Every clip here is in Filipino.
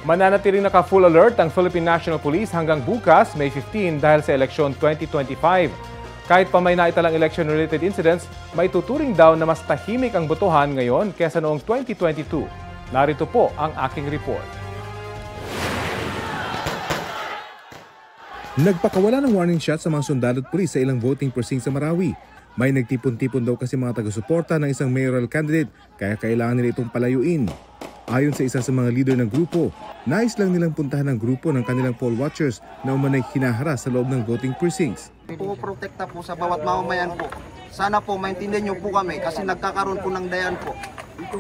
Mananatiling naka-full alert ang Philippine National Police hanggang bukas, May 15, dahil sa eleksyon 2025. Kahit pa may naitalang election-related incidents, may tuturing daw na mas tahimik ang botohan ngayon kesa noong 2022. Narito po ang aking report. Nagpakawala ng warning shot sa mga sundalo at pulis sa ilang voting precinct sa Marawi. May nagtipon-tipon daw kasi mga taga-suporta ng isang mayoral candidate, kaya kailangan nila itong palayuin. Ayon sa isa sa mga leader ng grupo, nais lang nilang puntahan ang grupo ng kanilang poll watchers na umanay hinaharas sa loob ng voting precincts. Puprotekta po sa bawat mamamayan po. Sana po maintindihan niyo po kami kasi nagkakaroon po ng dayan po.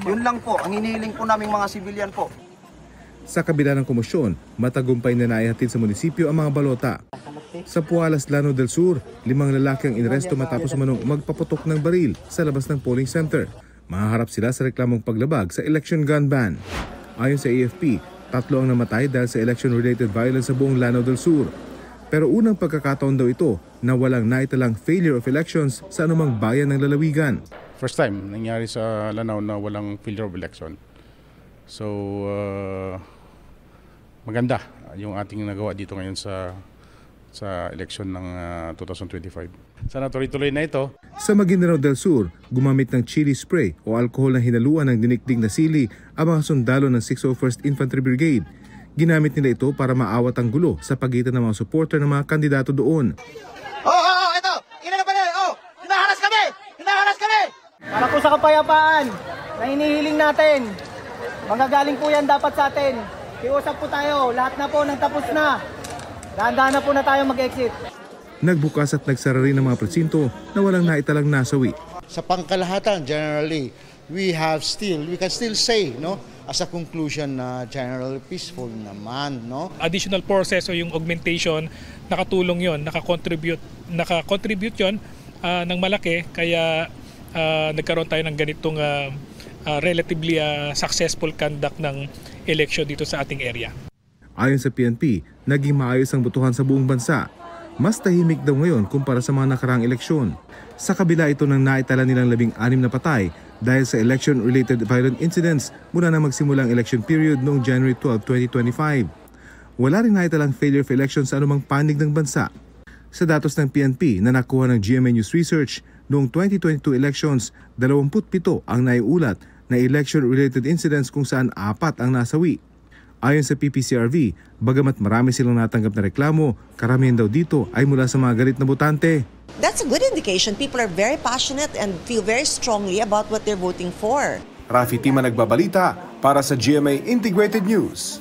Yun lang po, ang hinihiling po naming mga sibilyan po. Sa kabila ng komosyon, matagumpay na naihatid sa munisipyo ang mga balota. Sa Pualas, Llano del Sur, 5 lalaki ang inaresto matapos umanong magpaputok ng baril sa labas ng polling center. Mahaharap sila sa reklamong paglabag sa election gun ban. Ayon sa AFP, 3 ang namatay dahil sa election-related violence sa buong Llano del Sur. Pero unang pagkakataon daw ito na walang naitalang failure of elections sa anumang bayan ng lalawigan. First time nangyari sa Lanao na walang failure of election. So, maganda yung ating nagawa dito ngayon sa election ng 2025. Sana tuloy-tuloy na ito. Sa Maguindanao del Sur, gumamit ng chili spray o alkohol na hinaluan ng dinikdik na sili ang mga sundalo ng 601st Infantry Brigade. Ginamit nila ito para maawat ang gulo sa pagitan ng mga supporter ng mga kandidato doon. Ito! Ina na pala! Hinaharas kami! Hinaharas kami! Para po sa kapayapaan na hinihiling natin. Manggagaling po yan dapat sa atin. Kiusap po tayo, lahat na po nang tapos na. Dahan-dahan na po na tayo mag-exit. Nagbukas at nagsara rin ng mga presinto na walang naitalang nasawi. Sa pangkalahatan, generally, we can still say, no, as a conclusion na generally peaceful naman, no. Additional forces o yung augmentation, nakatulong yon, nakakontribute yon ng malaki, kaya nagkaroon tayo ng ganitong relatively successful conduct ng election dito sa ating area. Ayon sa PNP, naging maayos ang botohan sa buong bansa. Mas tahimik daw ngayon kumpara sa mga nakaraang eleksyon. Sa kabila ito ng naitala nilang 16 na patay dahil sa election-related violent incidents mula na magsimula ang election period noong January 12, 2025. Wala rin naitalang failure of elections sa anumang panig ng bansa. Sa datos ng PNP na nakuha ng GMA News Research, noong 2022 elections, 27 ang naiulat na election-related incidents kung saan 4 ang nasawi. Ayon sa PPCRV, bagamat marami silang natanggap na reklamo, karamihan daw dito ay mula sa mga galit na botante. That's a good indication. People are very passionate and feel very strongly about what they're voting for. Rafi Tima nagbabalita para sa GMA Integrated News.